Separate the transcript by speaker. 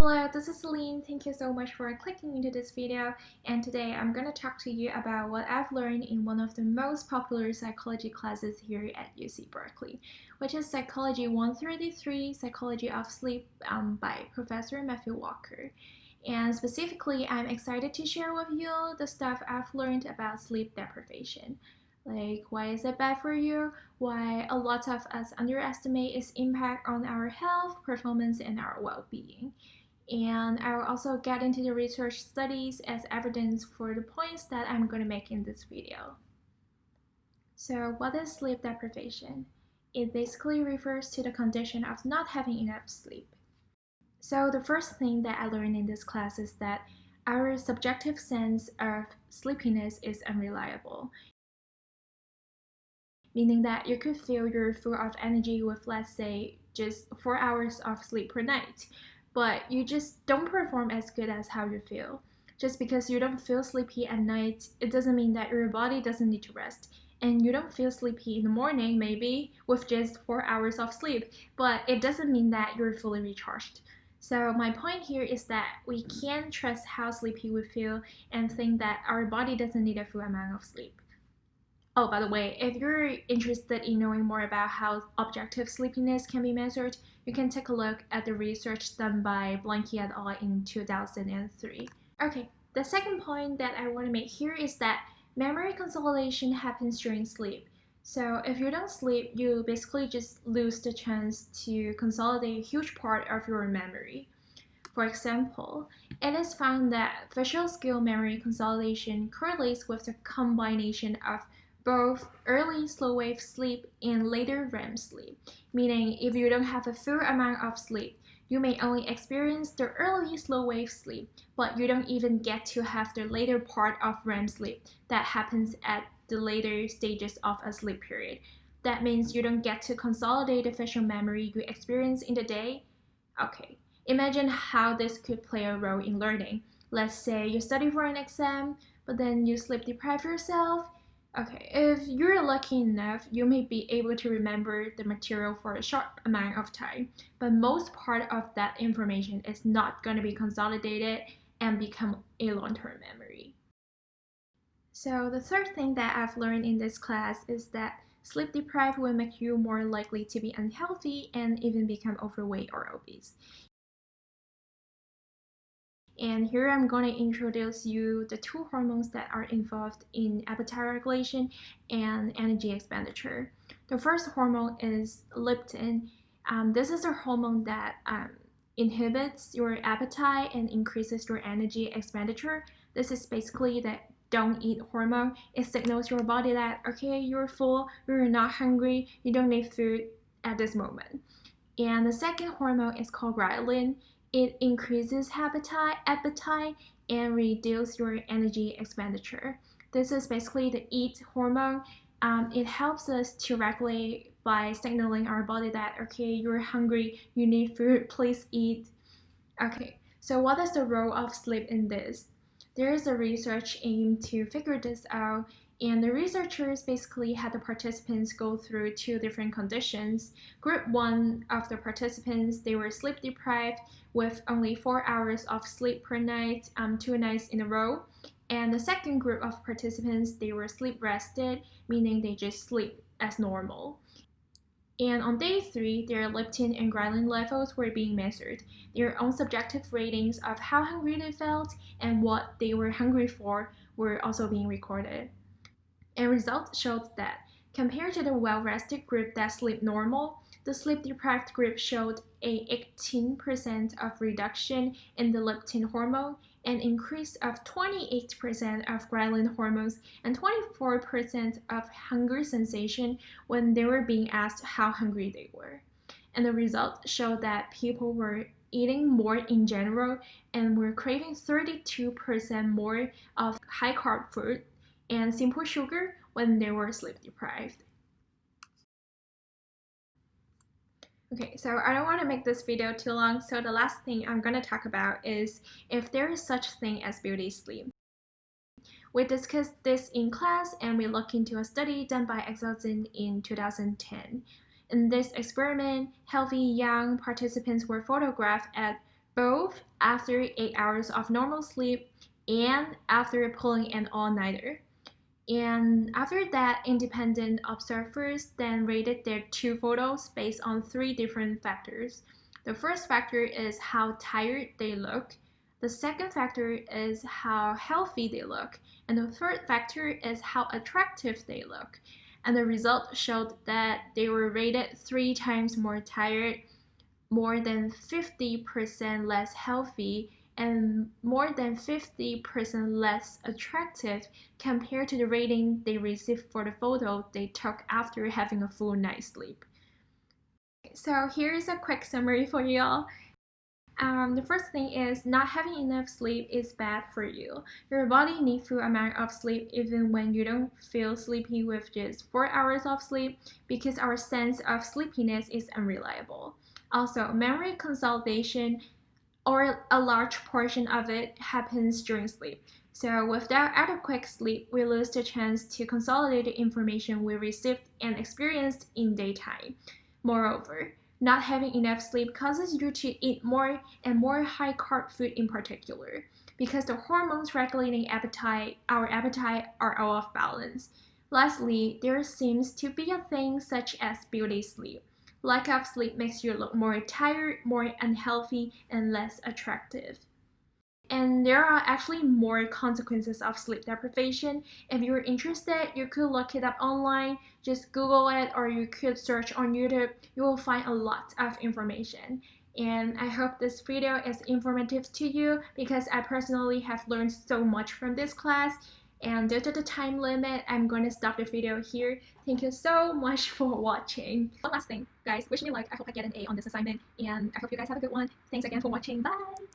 Speaker 1: Hello, this is Celine. Thank you so much for clicking into this video, and today I'm going to talk to you about what I've learned in one of the most popular psychology classes here at UC Berkeley, which is Psychology 133, Psychology of Sleep by Professor Matthew Walker. And specifically, I'm excited to share with you the stuff I've learned about sleep deprivation. Like, why is it bad for you? Why a lot of us underestimate its impact on our health, performance, and our well-being. And I will also get into the research studies as evidence for the points that I'm going to make in this video. So, what is sleep deprivation? It basically refers to the condition of not having enough sleep. So the first thing that I learned in this class is that our subjective sense of sleepiness is unreliable, meaning that you could feel you're full of energy with, let's say, just 4 hours of sleep per night, but you just don't perform as good as how you feel. Just because you don't feel sleepy at night, it doesn't mean that your body doesn't need to rest. And you don't feel sleepy in the morning, maybe, with just 4 hours of sleep, but it doesn't mean that you're fully recharged. So my point here is that we can't trust how sleepy we feel and think that our body doesn't need a full amount of sleep. Oh, by the way, if you're interested in knowing more about how objective sleepiness can be measured, you can take a look at the research done by Berkeley et al. In 2003. Okay, the second point that I want to make here is that memory consolidation happens during sleep. So if you don't sleep, you basically just lose the chance to consolidate a huge part of your memory. For example, it is found that visual skill memory consolidation correlates with the combination of both early slow-wave sleep and later REM sleep, meaning if you don't have a full amount of sleep, you may only experience the early slow-wave sleep, but you don't even get to have the later part of REM sleep that happens at the later stages of a sleep period. That means you don't get to consolidate the visual memory you experience in the day. Okay, imagine how this could play a role in learning. Let's say you study for an exam, but then you sleep deprive yourself. Okay, if you're lucky enough, you may be able to remember the material for a short amount of time, but most part of that information is not going to be consolidated and become a long-term memory. So the third thing that I've learned in this class is that sleep deprived will make you more likely to be unhealthy and even become overweight or obese. And here I'm going to introduce you the two hormones that are involved in appetite regulation and energy expenditure. The first hormone is leptin. This is a hormone that inhibits your appetite and increases your energy expenditure. This is basically the don't eat hormone. It signals your body that, okay, you're full, you're not hungry, you don't need food at this moment. And the second hormone is called ghrelin. It increases appetite and reduces your energy expenditure. This is basically the eat hormone. It helps us to regulate by signaling our body that, okay, you're hungry, you need food, please eat. Okay, so what is the role of sleep in this? There is a research aimed to figure this out, and the researchers basically had the participants go through two different conditions. Group 1 of the participants, they were sleep deprived with only 4 hours of sleep per night, 2 nights in a row. And the second group of participants, they were sleep rested, meaning they just sleep as normal. And on day 3, their leptin and ghrelin levels were being measured. Their own subjective ratings of how hungry they felt and what they were hungry for were also being recorded. And results showed that compared to the well-rested group that slept normal, the sleep-deprived group showed a 18% of reduction in the leptin hormone, an increase of 28% of ghrelin hormones, and 24% of hunger sensation when they were being asked how hungry they were. And the results showed that people were eating more in general and were craving 32% more of high-carb food and simple sugar when they were sleep deprived. Okay, so I don't want to make this video too long, so the last thing I'm going to talk about is if there is such thing as beauty sleep. We discussed this in class and we looked into a study done by Exelson in 2010. In this experiment, healthy young participants were photographed at both after 8 hours of normal sleep and after pulling an all-nighter. And after that, independent observers then rated their two photos based on three different factors. The first factor is how tired they look. The second factor is how healthy they look. And the third factor is how attractive they look. And the result showed that they were rated 3 times more tired, more than 50% less healthy, and more than 50% less attractive compared to the rating they received for the photo they took after having a full night's sleep. So here's a quick summary for y'all. The first thing is not having enough sleep is bad for you. Your body needs full amount of sleep even when you don't feel sleepy with just 4 hours of sleep, because our sense of sleepiness is unreliable. Also, memory consolidation, or a large portion of it, happens during sleep. So without adequate sleep, we lose the chance to consolidate the information we received and experienced in daytime. Moreover, not having enough sleep causes you to eat more and more high-carb food in particular, because the hormones regulating our appetite are out of balance. Lastly, there seems to be a thing such as beauty sleep. Lack of sleep makes you look more tired, more unhealthy, and less attractive. And there are actually more consequences of sleep deprivation. If you're interested, you could look it up online, just Google it, or you could search on YouTube. You will find a lot of information. And I hope this video is informative to you, because I personally have learned so much from this class. And due to the time limit, I'm going to stop the video here. Thank you so much for watching. One last thing, guys, wish me luck. I hope I get an A on this assignment, and I hope you guys have a good one. Thanks again for watching. Bye!